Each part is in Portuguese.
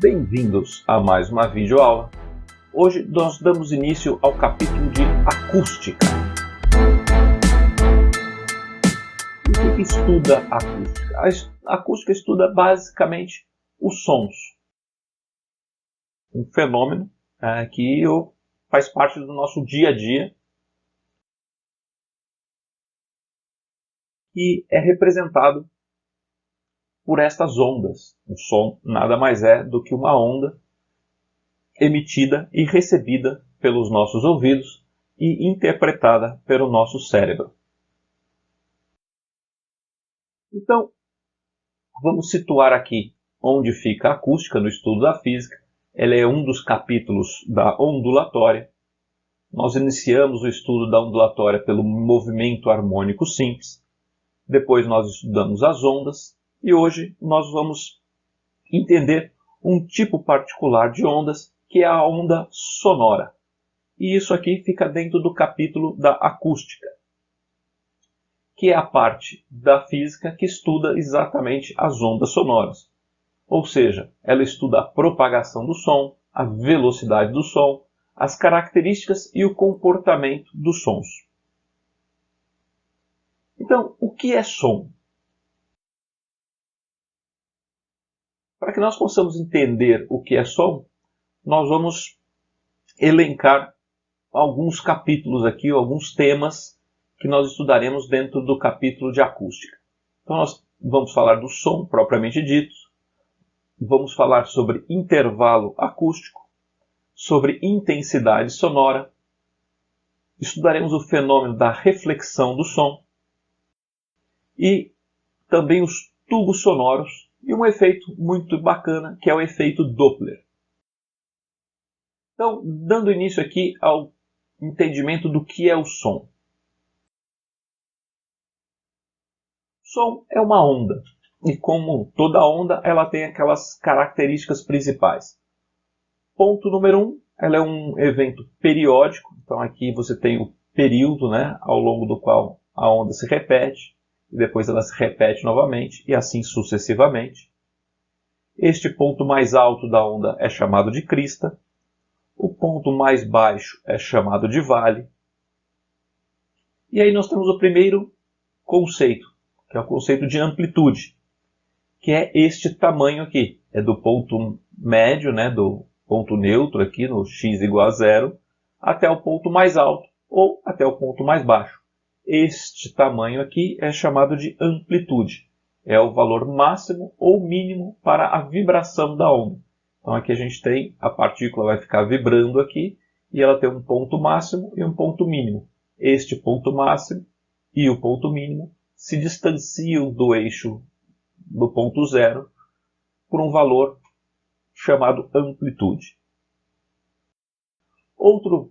Bem-vindos a mais uma videoaula. Hoje nós damos início ao capítulo de acústica. O que estuda a acústica? A acústica estuda basicamente os sons. Um fenômeno que faz parte do nosso dia a dia e é representado por estas ondas. O som nada mais é do que uma onda emitida e recebida pelos nossos ouvidos e interpretada pelo nosso cérebro. Então, vamos situar aqui onde fica a acústica no estudo da física. Ela é um dos capítulos da ondulatória. Nós iniciamos o estudo da ondulatória pelo movimento harmônico simples. Depois nós estudamos as ondas. E hoje nós vamos entender um tipo particular de ondas, que é a onda sonora. E isso aqui fica dentro do capítulo da acústica, que é a parte da física que estuda exatamente as ondas sonoras. Ou seja, ela estuda a propagação do som, a velocidade do som, as características e o comportamento dos sons. Então, o que é som? Para que nós possamos entender o que é som, nós vamos elencar alguns capítulos aqui, alguns temas que nós estudaremos dentro do capítulo de acústica. Então nós vamos falar do som propriamente dito, vamos falar sobre intervalo acústico, sobre intensidade sonora, estudaremos o fenômeno da reflexão do som e também os tubos sonoros, e um efeito muito bacana, que é o efeito Doppler. Então, dando início aqui ao entendimento do que é o som. Som é uma onda, e como toda onda, ela tem aquelas características principais. Ponto número 1, ela é um evento periódico, então aqui você tem o período, ao longo do qual a onda se repete, e depois ela se repete novamente, e assim sucessivamente. Este ponto mais alto da onda é chamado de crista. O ponto mais baixo é chamado de vale. E aí nós temos o primeiro conceito, que é o conceito de amplitude, que é este tamanho aqui. É do ponto médio, do ponto neutro aqui, no x igual a 0, até o ponto mais alto, ou até o ponto mais baixo. Este tamanho aqui é chamado de amplitude. É o valor máximo ou mínimo para a vibração da onda. Então aqui a gente tem, a partícula vai ficar vibrando aqui, e ela tem um ponto máximo e um ponto mínimo. Este ponto máximo e o ponto mínimo se distanciam do eixo do ponto zero por um valor chamado amplitude. Outra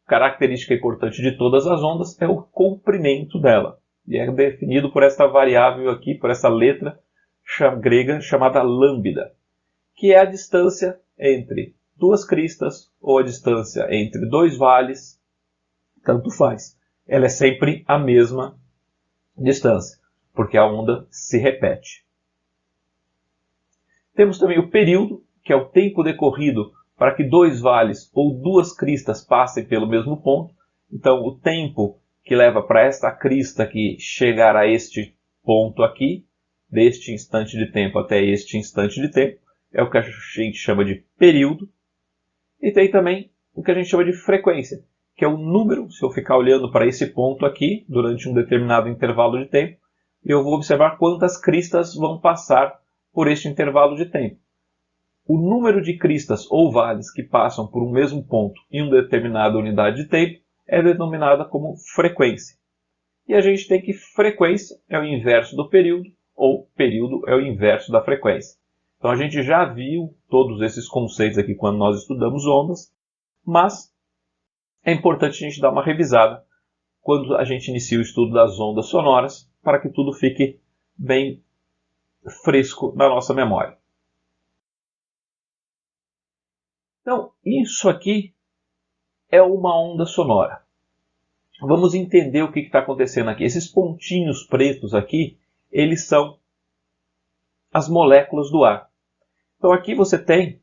característica importante de todas as ondas é o comprimento dela. E é definido por esta variável aqui, por essa letra grega chamada lambda, que é a distância entre duas cristas ou a distância entre dois vales, tanto faz. Ela é sempre a mesma distância, porque a onda se repete. Temos também o período, que é o tempo decorrido para que dois vales ou duas cristas passem pelo mesmo ponto. Então, o tempo que leva para esta crista aqui chegar a este ponto aqui, deste instante de tempo até este instante de tempo, é o que a gente chama de período. E tem também o que a gente chama de frequência, que é o número, se eu ficar olhando para esse ponto aqui, durante um determinado intervalo de tempo, eu vou observar quantas cristas vão passar por este intervalo de tempo. O número de cristas ou vales que passam por um mesmo ponto em uma determinada unidade de tempo é denominada como frequência. E a gente tem que frequência é o inverso do período, ou período é o inverso da frequência. Então a gente já viu todos esses conceitos aqui quando nós estudamos ondas, mas é importante a gente dar uma revisada quando a gente inicia o estudo das ondas sonoras, para que tudo fique bem fresco na nossa memória. Então, isso aqui é uma onda sonora. Vamos entender o que está acontecendo aqui. Esses pontinhos pretos aqui, eles são as moléculas do ar. Então aqui você tem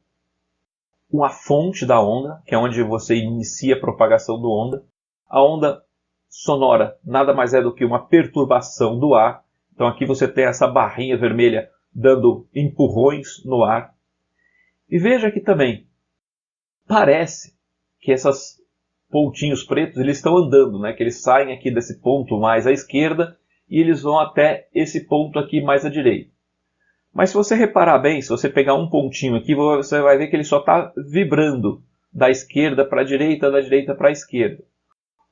uma fonte da onda, que é onde você inicia a propagação do onda. A onda sonora nada mais é do que uma perturbação do ar. Então aqui você tem essa barrinha vermelha dando empurrões no ar. E veja aqui também, parece que esses pontinhos pretos eles estão andando, né? Que eles saem aqui desse ponto mais à esquerda e eles vão até esse ponto aqui mais à direita. Mas se você reparar bem, se você pegar um pontinho aqui, você vai ver que ele só está vibrando da esquerda para a direita, da direita para a esquerda.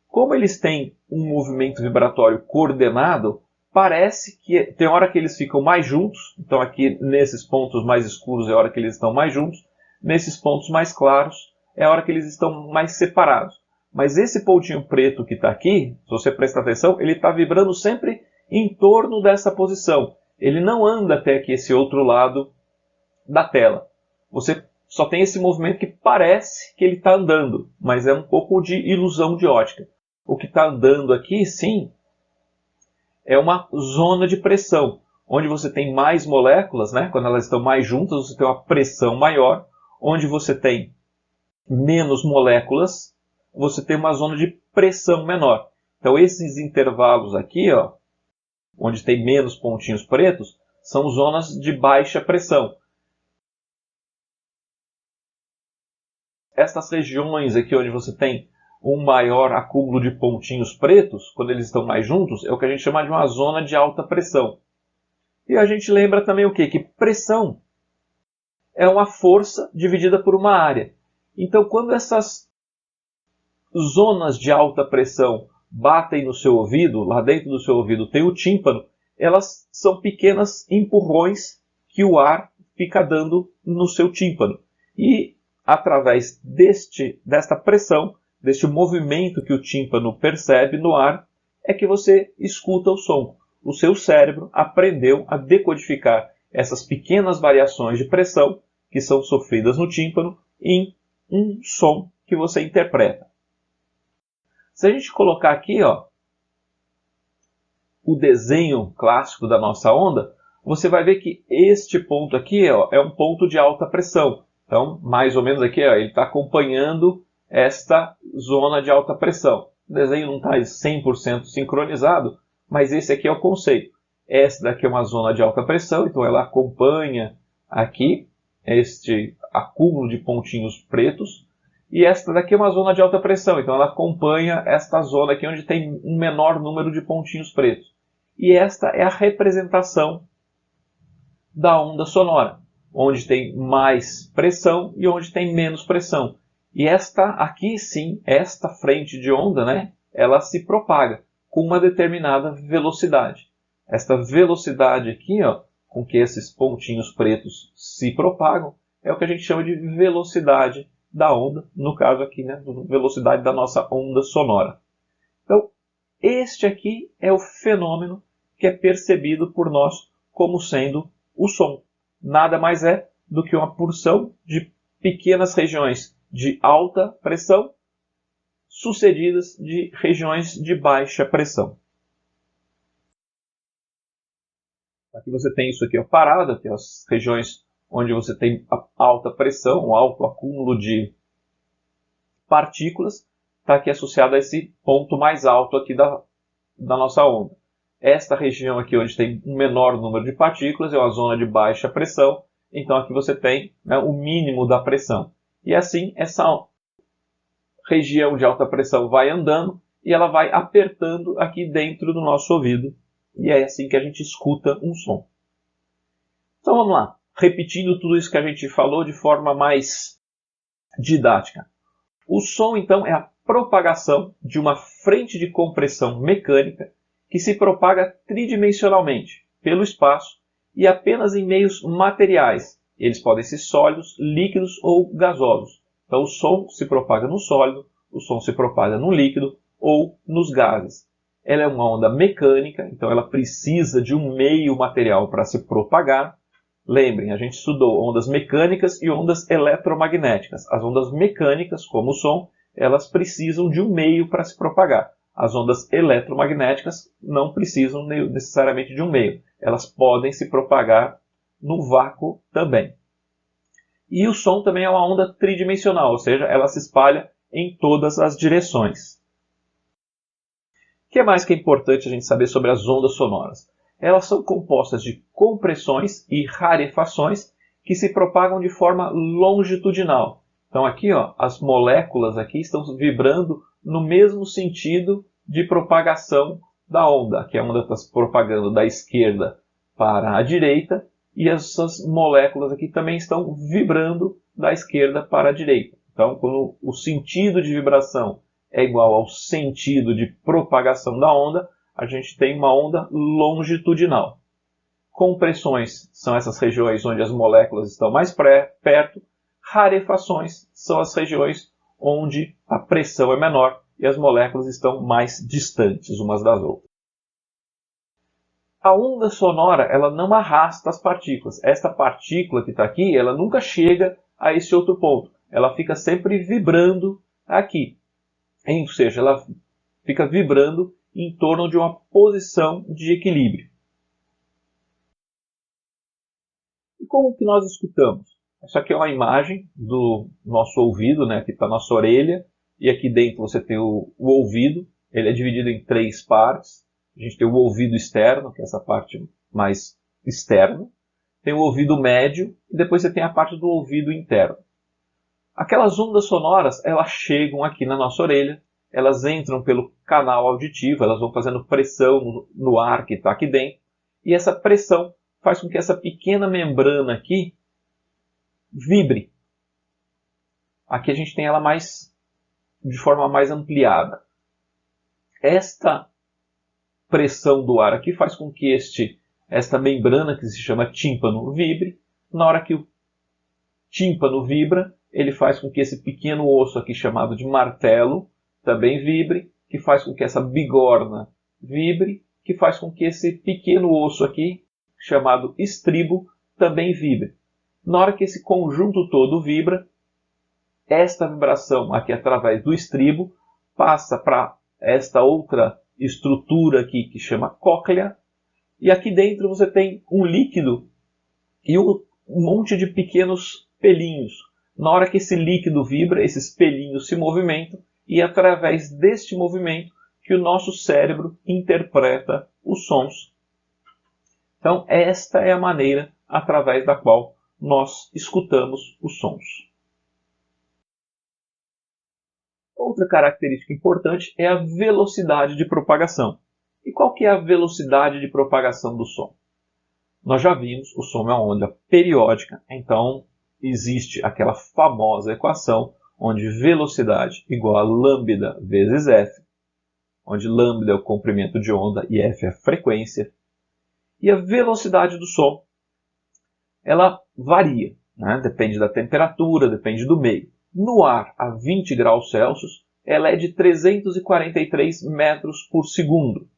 Como eles têm um movimento vibratório coordenado, parece que tem hora que eles ficam mais juntos. Então aqui nesses pontos mais escuros é a hora que eles estão mais juntos. Nesses pontos mais claros é a hora que eles estão mais separados. Mas esse pontinho preto que está aqui, se você prestar atenção, ele está vibrando sempre em torno dessa posição. Ele não anda até aqui esse outro lado da tela. Você só tem esse movimento que parece que ele está andando, mas é um pouco de ilusão de ótica. O que está andando aqui, sim, é uma zona de pressão, onde você tem mais moléculas, né? Quando elas estão mais juntas, você tem uma pressão maior. Onde você tem menos moléculas, você tem uma zona de pressão menor. Então esses intervalos aqui, ó, onde tem menos pontinhos pretos, são zonas de baixa pressão. Estas regiões aqui onde você tem um maior acúmulo de pontinhos pretos, quando eles estão mais juntos, é o que a gente chama de uma zona de alta pressão. E a gente lembra também o quê? Que pressão é uma força dividida por uma área. Então, quando essas zonas de alta pressão batem no seu ouvido, lá dentro do seu ouvido tem o tímpano, elas são pequenos empurrões que o ar fica dando no seu tímpano. E através desta pressão, deste movimento que o tímpano percebe no ar, é que você escuta o som. O seu cérebro aprendeu a decodificar essas pequenas variações de pressão que são sofridas no tímpano em um som que você interpreta. Se a gente colocar aqui, ó, o desenho clássico da nossa onda, você vai ver que este ponto aqui, ó, é um ponto de alta pressão. Então, mais ou menos aqui, ó, ele está acompanhando esta zona de alta pressão. O desenho não está 100% sincronizado, mas esse aqui é o conceito. Essa daqui é uma zona de alta pressão, então ela acompanha aqui este acúmulo de pontinhos pretos. E esta daqui é uma zona de alta pressão, então ela acompanha esta zona aqui onde tem um menor número de pontinhos pretos. E esta é a representação da onda sonora, onde tem mais pressão e onde tem menos pressão. E esta aqui sim, esta frente de onda, né, ela se propaga com uma determinada velocidade. Esta velocidade aqui, ó, com que esses pontinhos pretos se propagam, é o que a gente chama de velocidade da onda, no caso aqui, né, velocidade da nossa onda sonora. Então, este aqui é o fenômeno que é percebido por nós como sendo o som. Nada mais é do que uma porção de pequenas regiões de alta pressão sucedidas de regiões de baixa pressão. Aqui você tem isso aqui ó, parado, que é as regiões onde você tem a alta pressão, o alto acúmulo de partículas, está aqui associado a esse ponto mais alto aqui da nossa onda. Esta região aqui onde tem um menor número de partículas é uma zona de baixa pressão, então aqui você tem, né, o mínimo da pressão. E assim essa região de alta pressão vai andando e ela vai apertando aqui dentro do nosso ouvido. E é assim que a gente escuta um som. Então vamos lá, repetindo tudo isso que a gente falou de forma mais didática. O som então é a propagação de uma frente de compressão mecânica que se propaga tridimensionalmente pelo espaço e apenas em meios materiais. Eles podem ser sólidos, líquidos ou gasosos. Então o som se propaga no sólido, o som se propaga no líquido ou nos gases. Ela é uma onda mecânica, então ela precisa de um meio material para se propagar. Lembrem, a gente estudou ondas mecânicas e ondas eletromagnéticas. As ondas mecânicas, como o som, elas precisam de um meio para se propagar. As ondas eletromagnéticas não precisam necessariamente de um meio. Elas podem se propagar no vácuo também. E o som também é uma onda tridimensional, ou seja, ela se espalha em todas as direções. O que mais que é importante a gente saber sobre as ondas sonoras? Elas são compostas de compressões e rarefações que se propagam de forma longitudinal. Então aqui, ó, as moléculas aqui estão vibrando no mesmo sentido de propagação da onda. Aqui a onda está se propagando da esquerda para a direita e essas moléculas aqui também estão vibrando da esquerda para a direita. Então, quando o sentido de vibração é igual ao sentido de propagação da onda, a gente tem uma onda longitudinal. Compressões são essas regiões onde as moléculas estão mais perto. Rarefações são as regiões onde a pressão é menor e as moléculas estão mais distantes umas das outras. A onda sonora ela não arrasta as partículas. Esta partícula que está aqui, ela nunca chega a esse outro ponto. Ela fica sempre vibrando aqui. Ou seja, ela fica vibrando em torno de uma posição de equilíbrio. E como que nós escutamos? Essa aqui é uma imagem do nosso ouvido, né? Aqui está a nossa orelha. E aqui dentro você tem o ouvido. Ele é dividido em 3 partes. A gente tem o ouvido externo, que é essa parte mais externa. Tem o ouvido médio e depois você tem a parte do ouvido interno. Aquelas ondas sonoras, elas chegam aqui na nossa orelha, elas entram pelo canal auditivo, elas vão fazendo pressão no ar que está aqui dentro. E essa pressão faz com que essa pequena membrana aqui vibre. Aqui a gente tem ela de forma mais ampliada. Esta pressão do ar aqui faz com que esta membrana, que se chama tímpano, vibre. Na hora que o tímpano vibra, ele faz com que esse pequeno osso aqui chamado de martelo também vibre, que faz com que essa bigorna vibre, que faz com que esse pequeno osso aqui, chamado estribo, também vibre. Na hora que esse conjunto todo vibra, esta vibração aqui através do estribo passa para esta outra estrutura aqui que chama cóclea, e aqui dentro você tem um líquido e um monte de pequenos pelinhos. Na hora que esse líquido vibra, esses pelinhos se movimentam e é através deste movimento que o nosso cérebro interpreta os sons. Então esta é a maneira através da qual nós escutamos os sons. Outra característica importante é a velocidade de propagação. E qual que é a velocidade de propagação do som? Nós já vimos, o som é uma onda periódica, então existe aquela famosa equação onde velocidade igual a lambda vezes f, onde lambda é o comprimento de onda e f é a frequência. E a velocidade do som, ela varia, né? Depende da temperatura, depende do meio. No ar, a 20 graus Celsius, ela é de 343 metros por segundo.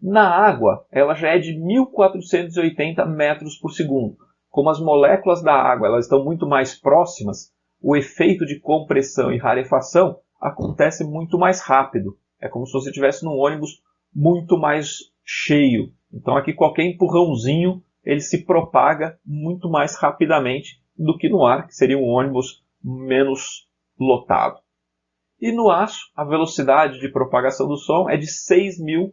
Na água, ela já é de 1480 metros por segundo. Como as moléculas da água elas estão muito mais próximas, o efeito de compressão e rarefação acontece muito mais rápido. É como se você estivesse num ônibus muito mais cheio. Então aqui qualquer empurrãozinho ele se propaga muito mais rapidamente do que no ar, que seria um ônibus menos lotado. E no aço, a velocidade de propagação do som é de 6.000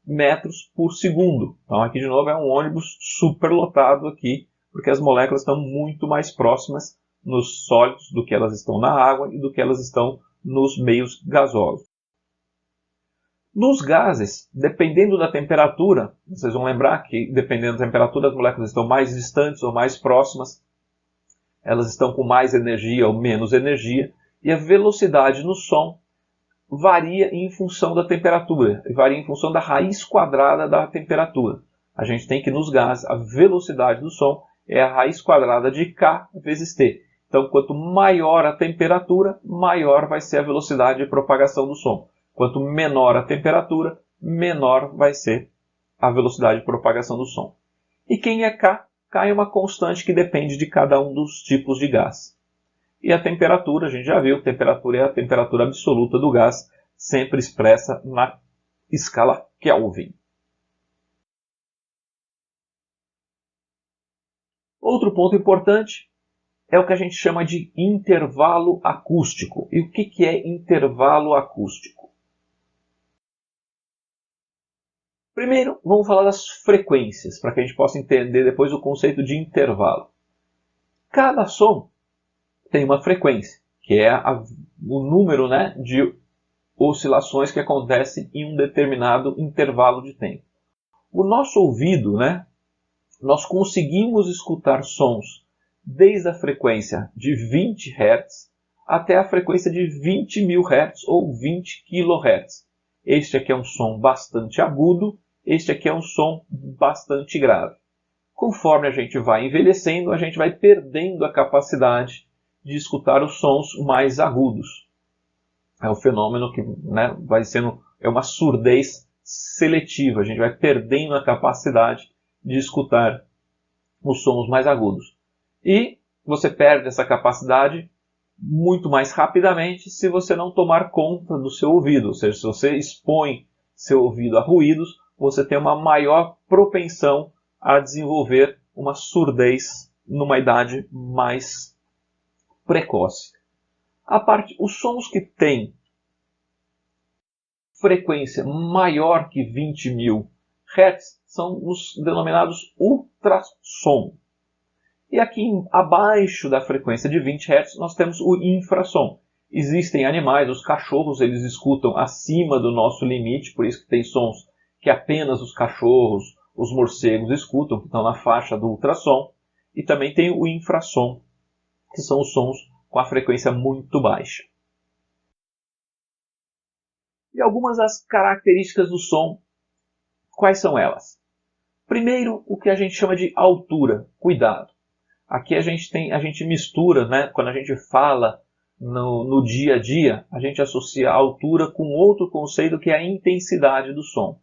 metros por segundo. Então aqui de novo é um ônibus super lotado aqui, porque as moléculas estão muito mais próximas nos sólidos do que elas estão na água e do que elas estão nos meios gasosos. Nos gases, dependendo da temperatura, vocês vão lembrar que dependendo da temperatura as moléculas estão mais distantes ou mais próximas, elas estão com mais energia ou menos energia, e a velocidade no som varia em função da temperatura, varia em função da raiz quadrada da temperatura. A gente tem que nos gases, a velocidade do som é a raiz quadrada de K vezes T. Então, quanto maior a temperatura, maior vai ser a velocidade de propagação do som. Quanto menor a temperatura, menor vai ser a velocidade de propagação do som. E quem é K? K é uma constante que depende de cada um dos tipos de gás. E a temperatura, a gente já viu, temperatura é a temperatura absoluta do gás, sempre expressa na escala Kelvin. Outro ponto importante é o que a gente chama de intervalo acústico. E o que é intervalo acústico? Primeiro, vamos falar das frequências, para que a gente possa entender depois o conceito de intervalo. Cada som tem uma frequência, que é o número, né, de oscilações que acontecem em um determinado intervalo de tempo. O nosso ouvido, né, nós conseguimos escutar sons desde a frequência de 20 Hz até a frequência de 20.000 Hz ou 20 kHz. Este aqui é um som bastante agudo, este aqui é um som bastante grave. Conforme a gente vai envelhecendo, a gente vai perdendo a capacidade de escutar os sons mais agudos. É um fenômeno que, né, vai sendo uma surdez seletiva. A gente vai perdendo a capacidade de escutar os sons mais agudos. E você perde essa capacidade muito mais rapidamente se você não tomar conta do seu ouvido. Ou seja, se você expõe seu ouvido a ruídos, você tem uma maior propensão a desenvolver uma surdez numa idade mais precoce. Os sons que têm frequência maior que 20.000 Hz são os denominados ultrassom. E aqui abaixo da frequência de 20 Hz nós temos o infrassom. Existem animais, os cachorros, eles escutam acima do nosso limite, por isso que tem sons que apenas os cachorros, os morcegos escutam, que estão na faixa do ultrassom. E também tem o infrassom, que são os sons com a frequência muito baixa. E algumas das características do som, quais são elas? Primeiro, o que a gente chama de altura. Cuidado. Aqui a gente mistura, né? Quando a gente fala no dia a dia, a gente associa a altura com outro conceito que é a intensidade do som.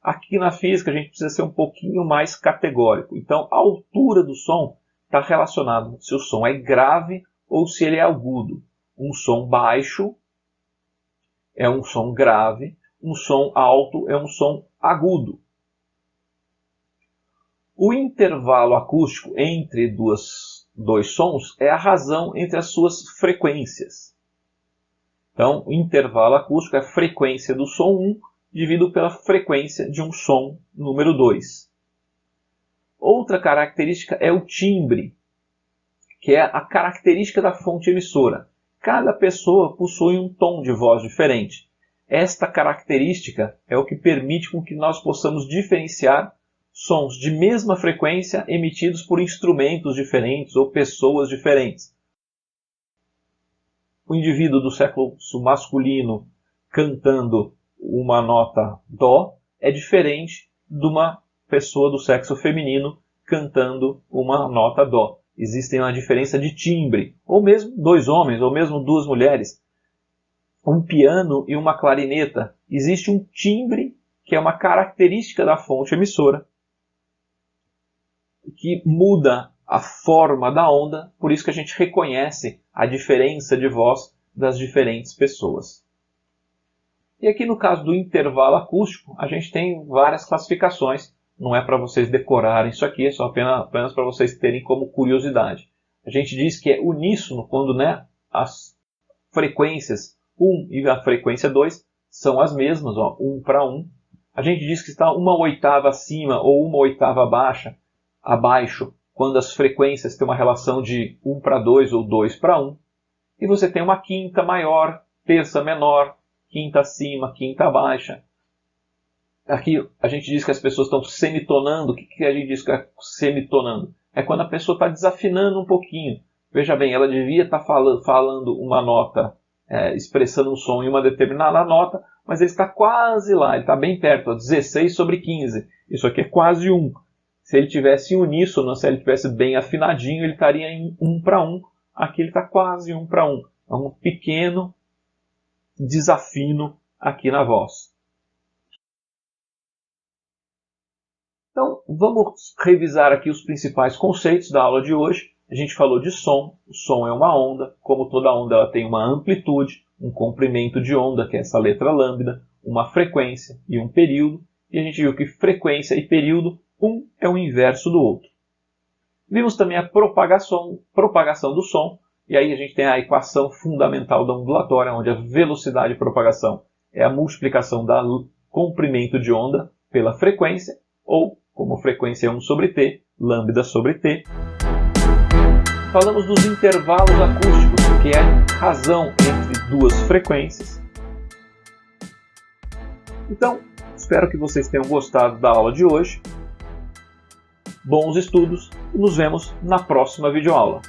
Aqui na física a gente precisa ser um pouquinho mais categórico. Então a altura do som está relacionado se o som é grave ou se ele é agudo. Um som baixo é um som grave, um som alto é um som agudo. O intervalo acústico entre dois sons é a razão entre as suas frequências. Então, o intervalo acústico é a frequência do som 1 dividido pela frequência de um som número 2. Outra característica é o timbre, que é a característica da fonte emissora. Cada pessoa possui um tom de voz diferente. Esta característica é o que permite com que nós possamos diferenciar sons de mesma frequência emitidos por instrumentos diferentes ou pessoas diferentes. O indivíduo do sexo masculino cantando uma nota dó é diferente de uma pessoa do sexo feminino cantando uma nota dó. Existe uma diferença de timbre, ou mesmo dois homens, ou mesmo duas mulheres. Um piano e uma clarineta. Existe um timbre que é uma característica da fonte emissora, que muda a forma da onda, por isso que a gente reconhece a diferença de voz das diferentes pessoas. E aqui no caso do intervalo acústico, a gente tem várias classificações. Não é para vocês decorarem isso aqui, é só apenas para vocês terem como curiosidade. A gente diz que é uníssono quando, né, as frequências 1 e a frequência 2 são as mesmas, 1 para 1. A gente diz que está uma oitava acima ou uma oitava abaixo, quando as frequências têm uma relação de 1 para 2 ou 2 para 1. E você tem uma quinta maior, terça menor, quinta acima, quinta baixa. Aqui a gente diz que as pessoas estão semitonando. O que a gente diz que é semitonando? É quando a pessoa está desafinando um pouquinho. Veja bem, ela devia estar falando uma nota, expressando um som em uma determinada nota, mas ele está quase lá, ele está bem perto, 16 sobre 15. Isso aqui é quase 1. Se ele tivesse uníssono, se ele tivesse bem afinadinho, ele estaria em 1 para 1. Aqui ele está quase 1 para 1. É um pequeno desafino aqui na voz. Então, vamos revisar aqui os principais conceitos da aula de hoje. A gente falou de som. O som é uma onda. Como toda onda, ela tem uma amplitude, um comprimento de onda, que é essa letra lambda, uma frequência e um período. E a gente viu que frequência e período, um é o inverso do outro. Vimos também a propagação do som, e aí a gente tem a equação fundamental da ondulatória, onde a velocidade de propagação é a multiplicação do comprimento de onda pela frequência, ou, como frequência é 1 sobre t, lambda sobre t. Falamos dos intervalos acústicos, que é a razão entre duas frequências. Então, espero que vocês tenham gostado da aula de hoje. Bons estudos e nos vemos na próxima videoaula.